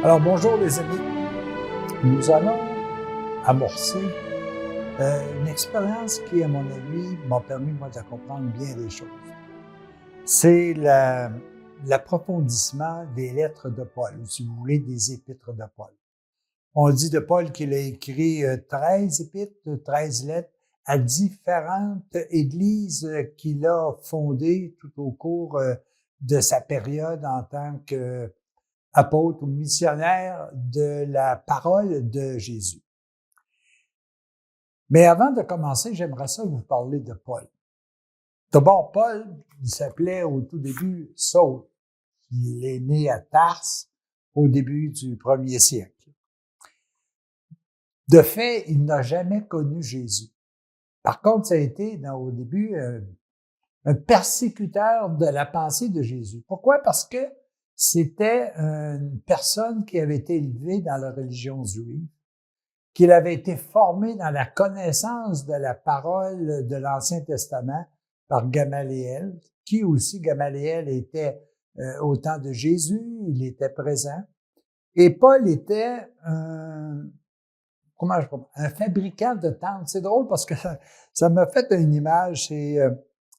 Alors bonjour les amis, nous allons amorcer une expérience qui, à mon avis, m'a permis moi de comprendre bien des choses. C'est l'approfondissement des lettres de Paul, ou si vous voulez, des épîtres de Paul. On dit de Paul qu'il a écrit 13 épîtres, 13 lettres à différentes églises qu'il a fondées tout au cours de sa période en tant qu'apôtre ou missionnaire de la parole de Jésus. Mais avant de commencer, j'aimerais ça vous parler de Paul. D'abord, Paul, il s'appelait au tout début Saul. Il est né à Tarse au début du 1er siècle. De fait, il n'a jamais connu Jésus. Par contre, ça a été, au début, un persécuteur de la pensée de Jésus. Pourquoi? Parce que c'était une personne qui avait été élevée dans la religion juive, qu'il avait été formé dans la connaissance de la parole de l'Ancien Testament par Gamaliel, qui aussi, Gamaliel était au temps de Jésus, il était présent. Et Paul était un fabricant de tentes. C'est drôle parce que ça m'a fait une image, c'est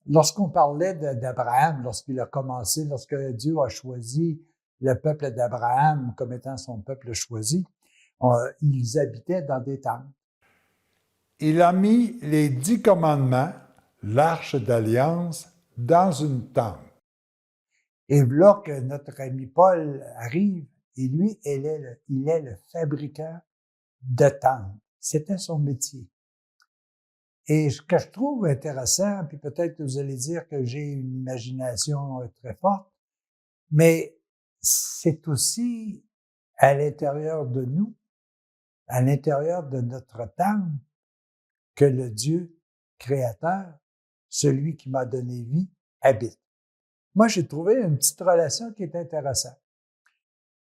lorsqu'on parlait d'Abraham, lorsqu'il a commencé, lorsque Dieu a choisi le peuple d'Abraham comme étant son peuple choisi, ils habitaient dans des tentes. Il a mis les 10 commandements, l'arche d'alliance, dans une tente. Et là que notre ami Paul arrive, et lui, il est le fabricant de tentes. C'était son métier. Et ce que je trouve intéressant, puis peut-être que vous allez dire que j'ai une imagination très forte, mais c'est aussi à l'intérieur de nous, à l'intérieur de notre tente, que le Dieu créateur, celui qui m'a donné vie, habite. Moi, j'ai trouvé une petite relation qui est intéressante.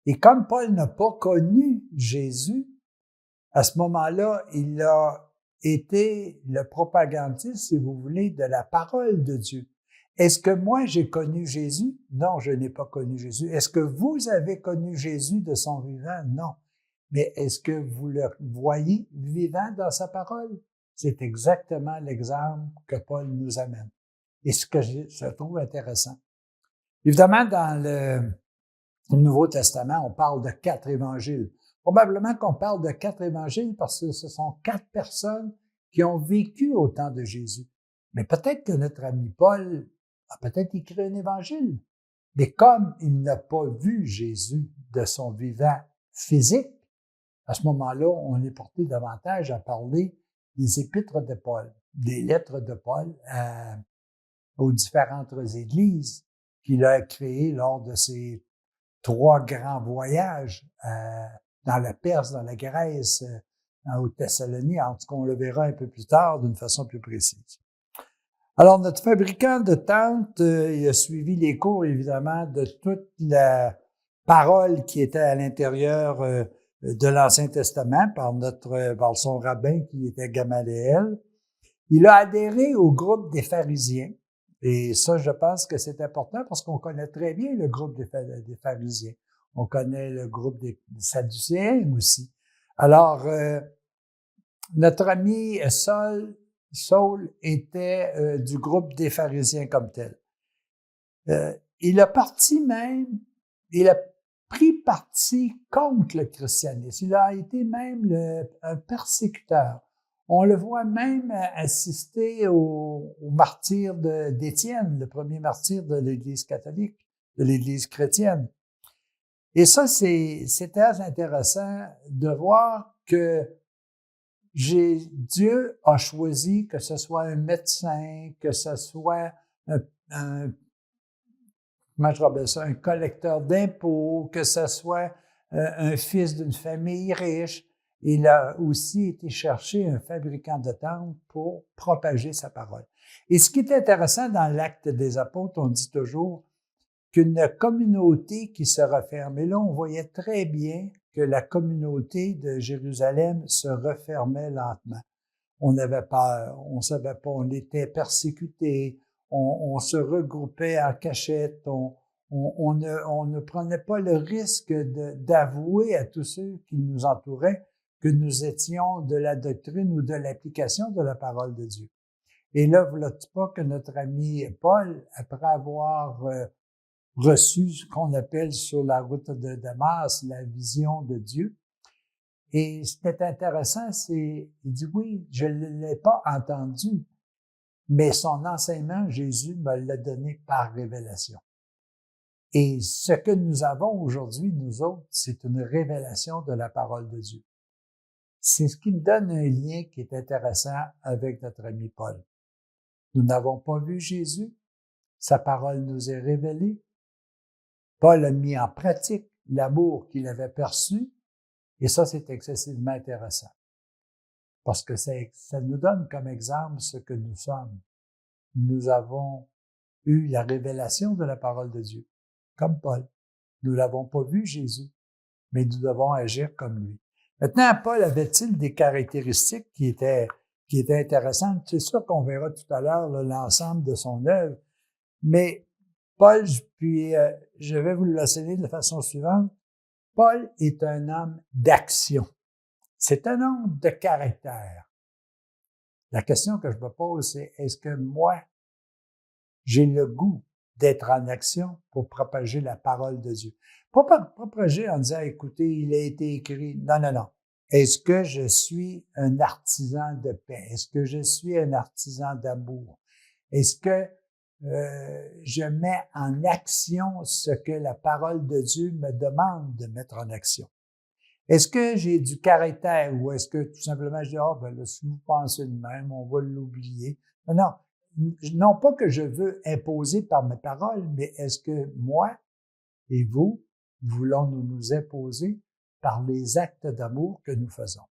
Et comme Paul n'a pas connu Jésus, à ce moment-là, il a été le propagandiste, si vous voulez, de la parole de Dieu. Est-ce que moi, j'ai connu Jésus? Non, je n'ai pas connu Jésus. Est-ce que vous avez connu Jésus de son vivant? Non. Mais est-ce que vous le voyez vivant dans sa parole? C'est exactement l'exemple que Paul nous amène. Et ce que je trouve intéressant. Évidemment, dans le Nouveau Testament, on parle de 4 évangiles. Probablement qu'on parle de 4 évangiles parce que ce sont 4 personnes qui ont vécu au temps de Jésus. Mais peut-être que notre ami Paul a peut-être écrit un évangile. Mais comme il n'a pas vu Jésus de son vivant physique, à ce moment-là, on est porté davantage à parler des épîtres de Paul, des lettres de Paul aux différentes églises qu'il a créées lors de ses 3 grands voyages dans la Perse, dans la Grèce, aux Thessalonies. En tout cas, on le verra un peu plus tard d'une façon plus précise. Alors, notre fabricant de tentes, il a suivi les cours, évidemment, de toute la parole qui était à l'intérieur de l'Ancien Testament par son rabbin qui était Gamaliel. Il a adhéré au groupe des pharisiens. Et ça, je pense que c'est important parce qu'on connaît très bien le groupe des pharisiens. On connaît le groupe des sadducéens aussi. Alors, notre ami Saul était du groupe des pharisiens comme tel. Il a pris parti contre le christianisme. Il a été même un persécuteur. On le voit même assister au martyre d'Étienne, le premier martyr de l'Église catholique, de l'Église chrétienne. Et ça, c'est très intéressant de voir que Dieu a choisi que ce soit un médecin, que ce soit un collecteur d'impôts, que ce soit un fils d'une famille riche. Il a aussi été chercher un fabricant de tentes pour propager sa parole. Et ce qui est intéressant dans l'Acte des Apôtres, on dit toujours qu'une communauté qui se referme. Et là, on voyait très bien que la communauté de Jérusalem se refermait lentement. On avait peur, on savait pas, on était persécutés, on se regroupait en cachette, on ne prenait pas le risque d'avouer à tous ceux qui nous entouraient que nous étions de la doctrine ou de l'application de la parole de Dieu. Et là, voilà pas que notre ami Paul, après avoir reçu ce qu'on appelle sur la route de Damas la vision de Dieu, et c'était intéressant, il dit oui, je ne l'ai pas entendu, mais son enseignement, Jésus me l'a donné par révélation. Et ce que nous avons aujourd'hui, nous autres, c'est une révélation de la parole de Dieu. C'est ce qui me donne un lien qui est intéressant avec notre ami Paul. Nous n'avons pas vu Jésus, sa parole nous est révélée. Paul a mis en pratique l'amour qu'il avait perçu, et ça, c'est excessivement intéressant. Parce que ça nous donne comme exemple ce que nous sommes. Nous avons eu la révélation de la parole de Dieu, comme Paul. Nous n'avons pas vu Jésus, mais nous devons agir comme lui. Maintenant, Paul avait-il des caractéristiques qui étaient intéressantes? C'est sûr qu'on verra tout à l'heure l'ensemble de son œuvre, mais Paul, puis je vais vous le mentionner de façon suivante, Paul est un homme d'action. C'est un homme de caractère. La question que je me pose, c'est est-ce que moi, j'ai le goût d'être en action pour propager la parole de Dieu? Pas propager en disant, écoutez, il a été écrit. Non, non, non. Est-ce que je suis un artisan de paix? Est-ce que je suis un artisan d'amour? Est-ce que je mets en action ce que la parole de Dieu me demande de mettre en action? Est-ce que j'ai du caractère ou est-ce que tout simplement je dis, ben là, si vous pensez de même, on va l'oublier? Non, non pas que je veux imposer par mes paroles, mais est-ce que moi et vous voulons nous imposer par les actes d'amour que nous faisons?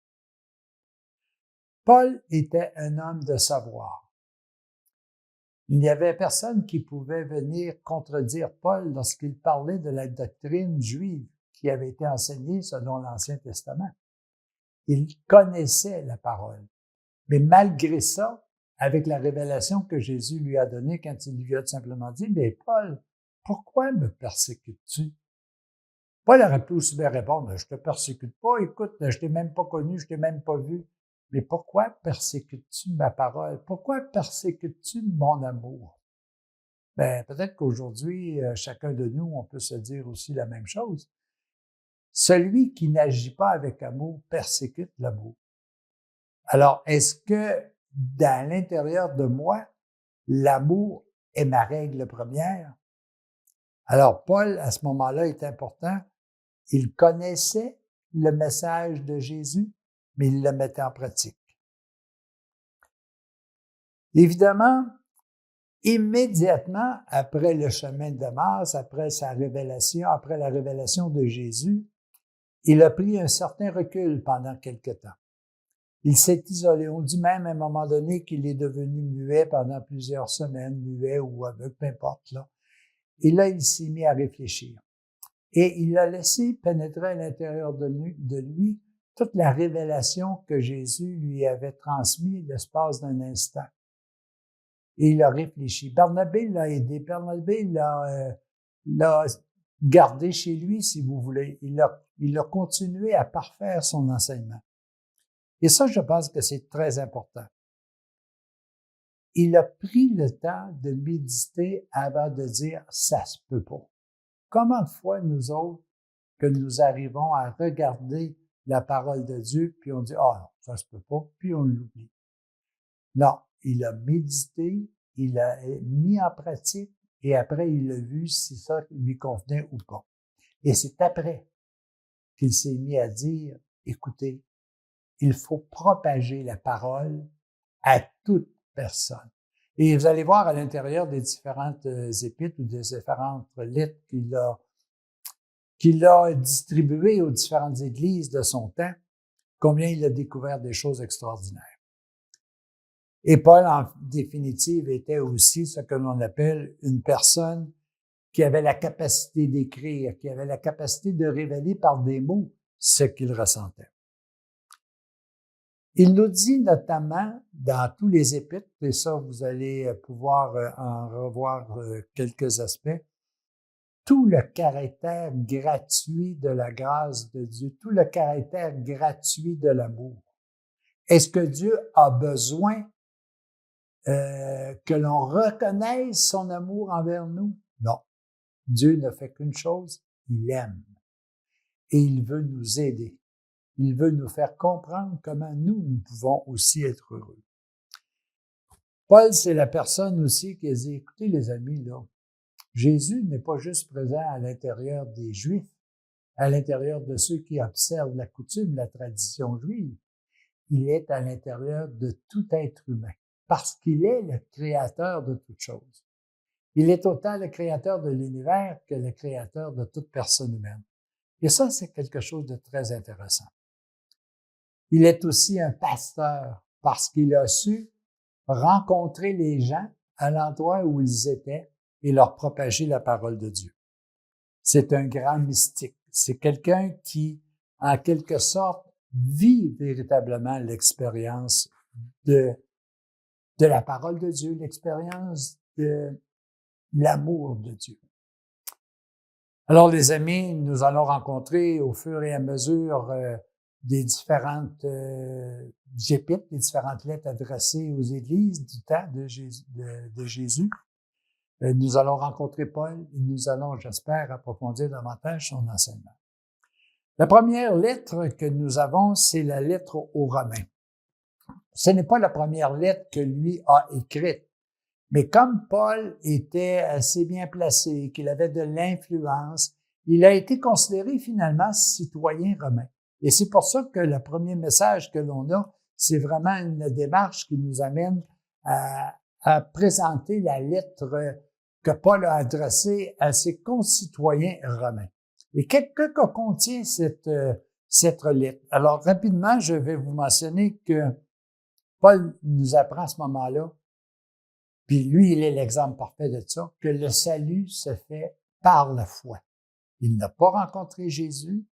Paul était un homme de savoir. Il n'y avait personne qui pouvait venir contredire Paul lorsqu'il parlait de la doctrine juive qui avait été enseignée selon l'Ancien Testament. Il connaissait la parole. Mais malgré ça, avec la révélation que Jésus lui a donnée quand il lui a tout simplement dit, « Mais Paul, pourquoi me persécutes-tu? » Paul aurait pu aussi bien répondre, « Je te persécute pas, écoute, je t'ai même pas connu, je t'ai même pas vu. Mais pourquoi persécutes-tu ma parole? Pourquoi persécutes-tu mon amour? » Ben, peut-être qu'aujourd'hui, chacun de nous, on peut se dire aussi la même chose. Celui qui n'agit pas avec amour persécute l'amour. Alors, est-ce que dans l'intérieur de moi, l'amour est ma règle première? Alors, Paul, à ce moment-là, est important. Il connaissait le message de Jésus, mais il le mettait en pratique. Évidemment, immédiatement après le chemin de Damas, après la révélation de Jésus, il a pris un certain recul pendant quelque temps. Il s'est isolé. On dit même à un moment donné qu'il est devenu muet pendant plusieurs semaines, muet ou aveugle, peu importe, là. Et là, il s'est mis à réfléchir. Et il a laissé pénétrer à l'intérieur de lui toute la révélation que Jésus lui avait transmise l'espace d'un instant. Et il a réfléchi. Barnabé l'a aidé. Barnabé l'a gardé chez lui, si vous voulez. Il a continué à parfaire son enseignement. Et ça, je pense que c'est très important. Il a pris le temps de méditer avant de dire « ça se peut pas ». Comment de fois, nous autres, que nous arrivons à regarder la parole de Dieu, puis on dit « ah non, ça se peut pas », puis on l'oublie. Non, il a médité, il a mis en pratique, et après, il a vu si ça lui convenait ou pas. Et c'est après qu'il s'est mis à dire « écoutez, il faut propager la parole à toute personne. » Et vous allez voir à l'intérieur des différentes épîtres ou des différentes lettres qu'il a distribuées aux différentes églises de son temps, combien il a découvert des choses extraordinaires. Et Paul, en définitive, était aussi ce que l'on appelle une personne qui avait la capacité d'écrire, qui avait la capacité de révéler par des mots ce qu'il ressentait. Il nous dit notamment dans tous les épîtres, et ça vous allez pouvoir en revoir quelques aspects, tout le caractère gratuit de la grâce de Dieu, tout le caractère gratuit de l'amour. Est-ce que Dieu a besoin que l'on reconnaisse son amour envers nous? Non. Dieu ne fait qu'une chose, il aime. Et il veut nous aider. Il veut nous faire comprendre comment nous pouvons aussi être heureux. Paul, c'est la personne aussi qui a dit, écoutez les amis, là, Jésus n'est pas juste présent à l'intérieur des Juifs, à l'intérieur de ceux qui observent la coutume, la tradition juive. Il est à l'intérieur de tout être humain, parce qu'il est le créateur de toutes choses. Il est autant le créateur de l'univers que le créateur de toute personne humaine. Et ça, c'est quelque chose de très intéressant. Il est aussi un pasteur, parce qu'il a su rencontrer les gens à l'endroit où ils étaient et leur propager la parole de Dieu. C'est un grand mystique. C'est quelqu'un qui, en quelque sorte, vit véritablement l'expérience de la parole de Dieu, l'expérience de l'amour de Dieu. Alors, les amis, nous allons rencontrer au fur et à mesure des différentes épîtres, des différentes lettres adressées aux églises du temps de Jésus. Nous allons rencontrer Paul et nous allons, j'espère, approfondir davantage son enseignement. La première lettre que nous avons, c'est la lettre aux Romains. Ce n'est pas la première lettre que lui a écrite, mais comme Paul était assez bien placé, qu'il avait de l'influence, il a été considéré finalement citoyen romain. Et c'est pour ça que le premier message que l'on a, c'est vraiment une démarche qui nous amène à présenter la lettre que Paul a adressée à ses concitoyens romains. Et qu'est-ce que contient cette lettre? Alors, rapidement, je vais vous mentionner que Paul nous apprend à ce moment-là, puis lui, il est l'exemple parfait de ça, que le salut se fait par la foi. Il n'a pas rencontré Jésus,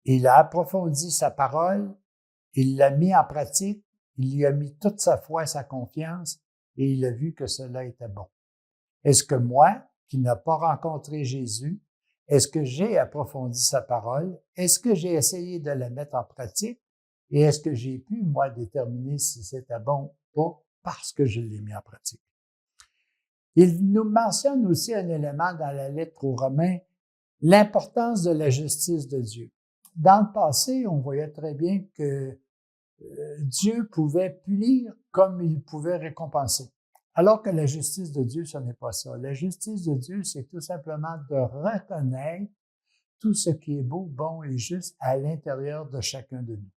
il a approfondi sa parole, il l'a mis en pratique, il lui a mis toute sa foi et sa confiance, et il a vu que cela était bon. Est-ce que moi, qui n'ai pas rencontré Jésus, est-ce que j'ai approfondi sa parole? Est-ce que j'ai essayé de la mettre en pratique? Et est-ce que j'ai pu, moi, déterminer si c'était bon ou pas parce que je l'ai mis en pratique? Il nous mentionne aussi un élément dans la lettre aux Romains, l'importance de la justice de Dieu. Dans le passé, on voyait très bien que Dieu pouvait punir comme il pouvait récompenser. Alors que la justice de Dieu, ce n'est pas ça. La justice de Dieu, c'est tout simplement de reconnaître tout ce qui est beau, bon et juste à l'intérieur de chacun de nous.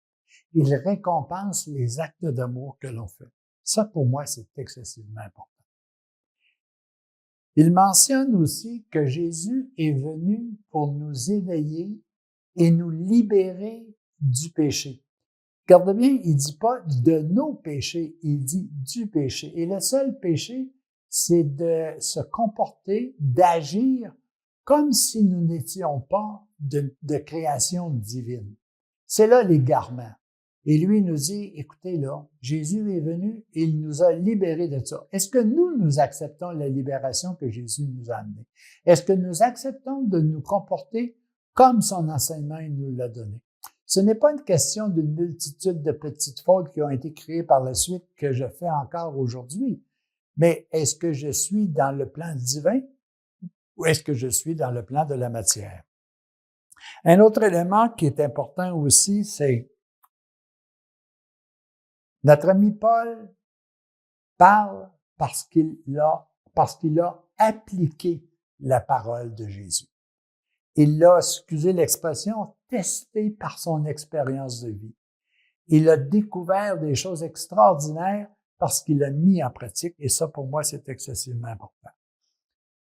Il récompense les actes d'amour que l'on fait. Ça, pour moi, c'est excessivement important. Il mentionne aussi que Jésus est venu pour nous éveiller et nous libérer du péché. Regardez bien, il dit pas de nos péchés, il dit du péché. Et le seul péché, c'est de se comporter, d'agir comme si nous n'étions pas de création divine. C'est là l'égarement. Et lui nous dit, écoutez là, Jésus est venu et il nous a libérés de ça. Est-ce que nous acceptons la libération que Jésus nous a amenée? Est-ce que nous acceptons de nous comporter comme son enseignement il nous l'a donné? Ce n'est pas une question d'une multitude de petites fautes qui ont été créées par la suite que je fais encore aujourd'hui. Mais est-ce que je suis dans le plan divin ou est-ce que je suis dans le plan de la matière? Un autre élément qui est important aussi, c'est notre ami Paul parle parce qu'il a appliqué la parole de Jésus. Il l'a, excusez l'expression, testé par son expérience de vie. Il a découvert des choses extraordinaires parce qu'il l'a mis en pratique et ça, pour moi, c'est excessivement important.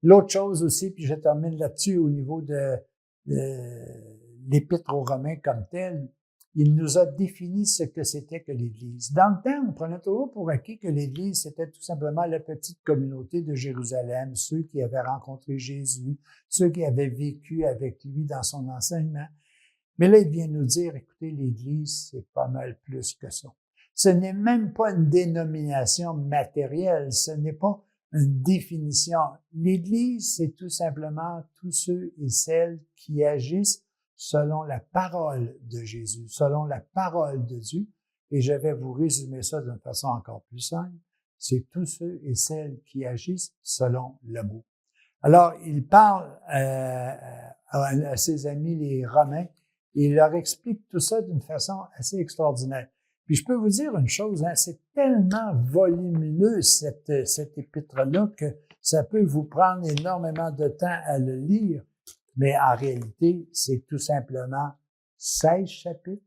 L'autre chose aussi, puis je termine là-dessus au niveau de l'Épître aux Romains comme tel, il nous a défini ce que c'était que l'Église. Dans le temps, on prenait toujours pour acquis que l'Église, c'était tout simplement la petite communauté de Jérusalem, ceux qui avaient rencontré Jésus, ceux qui avaient vécu avec lui dans son enseignement. Mais là, il vient nous dire, écoutez, l'Église, c'est pas mal plus que ça. Ce n'est même pas une dénomination matérielle, ce n'est pas une définition. L'Église, c'est tout simplement tous ceux et celles qui agissent selon la parole de Jésus, selon la parole de Dieu. Et je vais vous résumer ça d'une façon encore plus simple. C'est tous ceux et celles qui agissent selon l'amour. Alors, il parle à ses amis, les Romains, et il leur explique tout ça d'une façon assez extraordinaire. Puis je peux vous dire une chose, hein, c'est tellement volumineux cette épître-là que ça peut vous prendre énormément de temps à le lire, mais en réalité, c'est tout simplement 16 chapitres,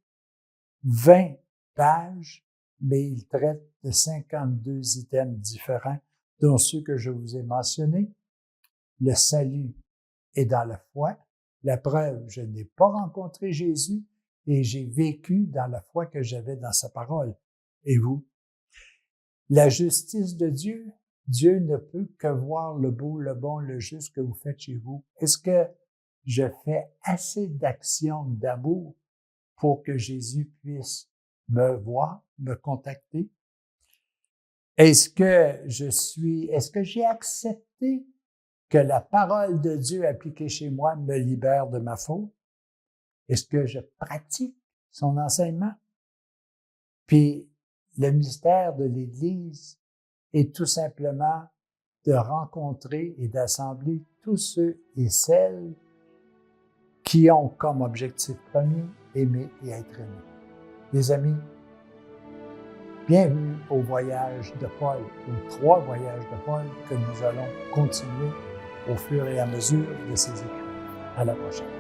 20 pages, mais il traite de 52 items différents, dont ceux que je vous ai mentionnés. Le salut est dans la foi. La preuve, je n'ai pas rencontré Jésus et j'ai vécu dans la foi que j'avais dans sa parole. Et vous? La justice de Dieu, Dieu ne peut que voir le beau, le bon, le juste que vous faites chez vous. Est-ce que je fais assez d'actions d'amour pour que Jésus puisse me voir, me contacter? Est-ce que j'ai accepté que la parole de Dieu appliquée chez moi me libère de ma faute? Est-ce que je pratique son enseignement? Puis, le mystère de l'Église est tout simplement de rencontrer et d'assembler tous ceux et celles qui ont comme objectif premier aimer et être aimés. Les amis, bienvenue au voyage de Paul, aux 3 voyages de Paul que nous allons continuer au fur et à mesure de ses écrits. À la prochaine.